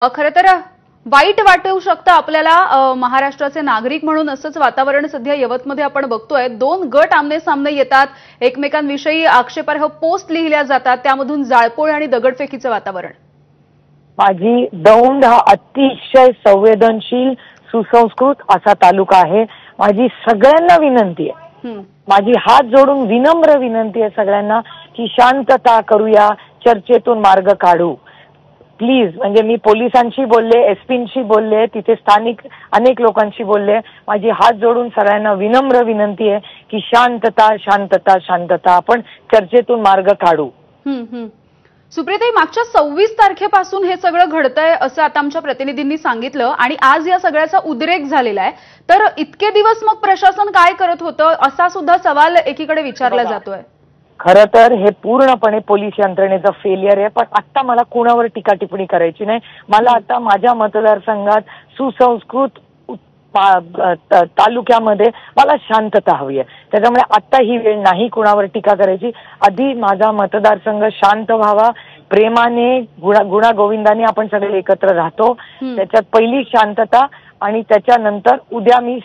खरं तर वाईट वाटू शकतं आपल्याला महाराष्ट्राचे नागरिक म्हणून असंच वातावरण सध्या यवतमध्ये आपण बघतोय। दोन गट आमने सामने येतात, एकमेकांविषयी आक्षेपार्ह पोस्ट लिहिल्या जातात, त्यामधून जाळपोळ आणि दगडफेकीचं वातावरण। माझी दौंड हा अतिशय संवेदनशील सुसंस्कृत असा तालुका आहे। माझी सगळ्यांना विनंती आहे, माझी हात जोडून विनम्र विनंती आहे सगळ्यांना की शांतता करूया, चर्चेतून मार्ग काढू प्लीज। म्हणजे मी पोलिसांशी बोलले, एसपींशी बोलले, तिथे स्थानिक अनेक लोकांशी बोलले। माझी हात जोडून सगळ्यांना विनम्र विनंती आहे की शांतता शांतता शांतता, आपण चर्चेतून मार्ग काढू। सुप्रियाताई, मागच्या 26 तारखेपासून हे सगळं घडतंय असं आता आमच्या प्रतिनिधींनी सांगितलं आणि आज या सगळ्याचा उद्रेक झालेला आहे। तर इतके दिवस मग प्रशासन काय करत होतं असा सुद्धा सवाल एकीकडे विचारला जातोय। खरं तर हे पूर्णपणे पोलीस यंत्रणेचं फेलियर आहे, पण आता मला कोणावर टीका टिप्पणी करायची नाही। मला आता माझ्या मतदारसंघात सुसंस्कृत तालुक्यामध्ये मला शांतता हवी आहे, त्याच्यामुळे आता ही वेळ नाही कोणावर टीका करायची। आधी माझा मतदारसंघ शांत व्हावा, प्रेमाने गुणागोविंदाने आपण सगळे एकत्र राहतो, त्याच्यात पहिली शांतता आणि त्याच्यानंतर उद्या मी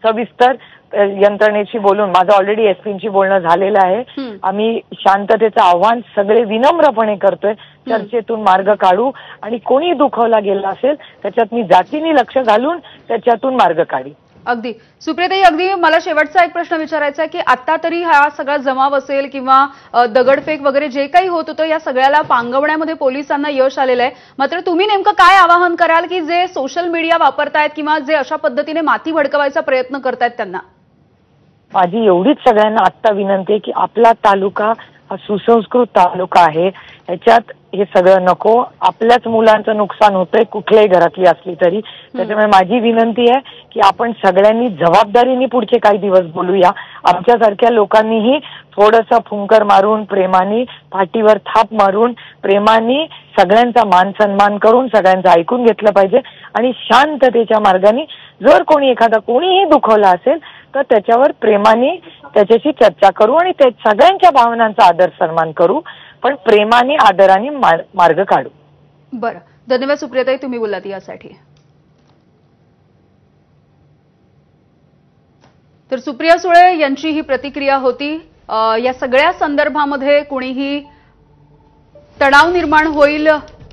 सविस्तर यंत्रणेशी बोलून, माझं ऑलरेडी एसपींशी बोलणं झालेलं आहे। आम्ही शांततेचं आव्हान सगळे विनम्रपणे करतोय, चर्चेतून मार्ग काढू आणि कोणी दुखवला गेला असेल त्याच्यात मी जातीने लक्ष घालून त्याच्यातून मार्ग काढू। अगदी सुप्रियाताई, अगदी मला शेवटचा एक प्रश्न विचारायचा आहे की आता तरी हा सगळा जमाव असेल किंवा दगडफेक वगैरे जे काही होत होतं या सगळ्याला पांगवण्यामध्ये पोलिसांना यश आलेलं आहे, मात्र तुम्ही नेमकं काय आवाहन कराल की जे सोशल मीडिया वापरतायत किंवा जे अशा पद्धतीने माती भडकवायचा प्रयत्न करतायत त्यांना? माझी एवढीच सगळ्यांना आता विनंती आहे की आपला तालुका हा सुसंस्कृत तालुका आहे, याच्यात हे सगळं नको। आपल्याच मुलांचं नुकसान होतंय कुठल्याही घरातली असली तरी, त्याच्यामुळे माझी विनंती आहे की आपण सगळ्यांनी जबाबदारीने पुढचे काही दिवस बोलूया। आमच्यासारख्या लोकांनीही थोडंसं फुंकर मारून, प्रेमाने पाठीवर थाप मारून, प्रेमाने सगळ्यांचा मान सन्मान करून सगळ्यांचं ऐकून घेतलं पाहिजे आणि शांततेच्या मार्गाने जर कोणीही दुखवला असेल तर त्याच्यावर प्रेमाने त्याच्याशी चर्चा करू आणि त्या सगळ्यांच्या भावनांचा आदर सन्मान करू, पण प्रेमाने आदराने मार्ग काढू। बरं, धन्यवाद सुप्रियाताई, तुम्ही बोललात यासाठी। तर सुप्रिया सुळे यांची ही प्रतिक्रिया होती। या सगळ्या संदर्भामध्ये कोणीही तणाव निर्माण होईल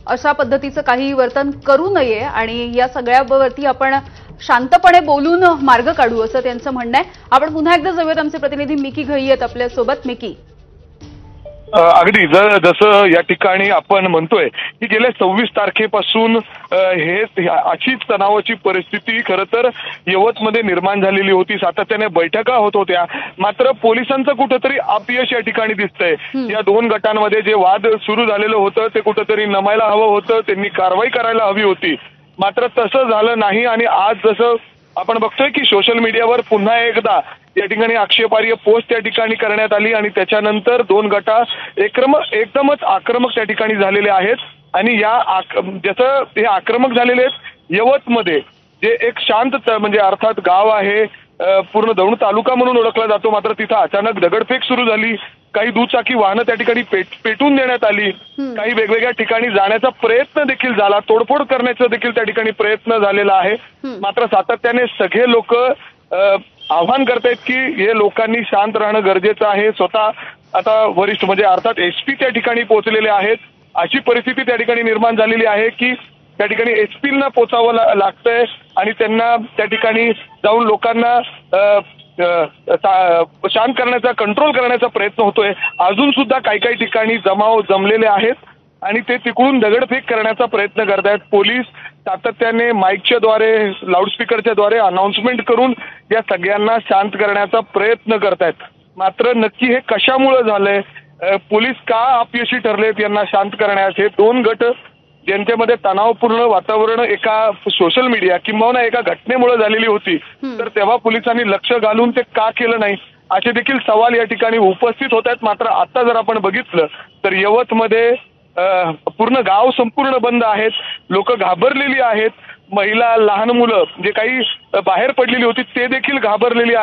अशा पद्धतीचं काही वर्तन करू नये आणि या सगळ्यावरती आपण शांतपणे बोलून मार्ग काढू असं त्यांचं म्हणणं आहे। आपण पुन्हा एकदा जाऊयात, आमचे प्रतिनिधी मिकी घई आहेत आपल्या सोबत। मिकी, अगदी जसं या ठिकाणी आपण म्हणतोय की गेल्या 26 तारखेपासून अशीच तणावाची परिस्थिती खरं तर यवतमध्ये निर्माण झालेली होती। सातत्याने बैठका होत होत्या, मात्र पोलिसांचं कुठेतरी अपयश या ठिकाणी दिसतंय। या दोन गटांमध्ये जे वाद सुरू झालेलं होतं ते कुठेतरी नमायला हवं होतं, त्यांनी कारवाई करायला हवी होती, मात्र तसं झालं नाही। आणि आज जसं आपण बघतोय की सोशल मीडियावर पुन्हा एकदा या ठिकाणी आक्षेपार्ह पोस्ट त्या ठिकाणी करण्यात आली आणि त्याच्यानंतर दोन गटा एकदमच आक्रमक त्या ठिकाणी झालेले आहेत। आणि जसं हे आक्रमक झालेले आहेत यवतमध्ये, जे एक शांत म्हणजे अर्थात गाव आहे, पूर्ण दौंड तालुका म्हणून ओळखला जातो, मात्र तिथं अचानक दगडफेक सुरू झाली, काही दुचाकी वाहनं त्या ठिकाणी पेटून देण्यात आली, काही वेगवेगळ्या ठिकाणी जाण्याचा प्रयत्न देखील झाला, तोडफोड करण्याचा देखील त्या ठिकाणी प्रयत्न झालेला आहे। मात्र सातत्याने सगळे लोक आव्हान करतायत की हे लोकांनी शांत राहणं गरजेचं आहे। स्वतः आता वरिष्ठ म्हणजे अर्थात एसपी त्या ठिकाणी पोहोचलेले आहेत, अशी परिस्थिती त्या ठिकाणी निर्माण झालेली आहे की त्या ठिकाणी एसपींना पोचावं लागतंय आणि त्यांना त्या ठिकाणी जाऊन लोकांना शांत करण्याचा, कंट्रोल करण्याचा प्रयत्न होतोय। अजून सुद्धा काही ठिकाणी जमाव जमलेले आहेत आणि ते तिकडून दगडफेक करण्याचा प्रयत्न करतायत। पोलीस सातत्याने माईकच्या द्वारे, लाऊडस्पीकरच्या द्वारे अनाउन्समेंट करून या सगळ्यांना शांत करण्याचा प्रयत्न करतायत, मात्र नक्की हे कशामुळे झालंय, पोलीस का अपयशी ठरलेत यांना शांत करण्यास, हे दोन गट ज्यांच्यामध्ये तणावपूर्ण वातावरण एका सोशल मीडिया किंवा एका घटनेमुळे झालेली होती, तर तेव्हा पोलिसांनी लक्ष घालून ते का केलं नाही असे देखील सवाल या ठिकाणी उपस्थित होत आहेत। मात्र आता जर आपण बघितलं तर यवतमध्ये पूर्ण गाव संपूर्ण बंद आहेत, लोक घाबरलेली आहेत, महिला, लहान मुलं जे काही बाहेर पडलेली होती ते देखील घाबरलेली आहेत।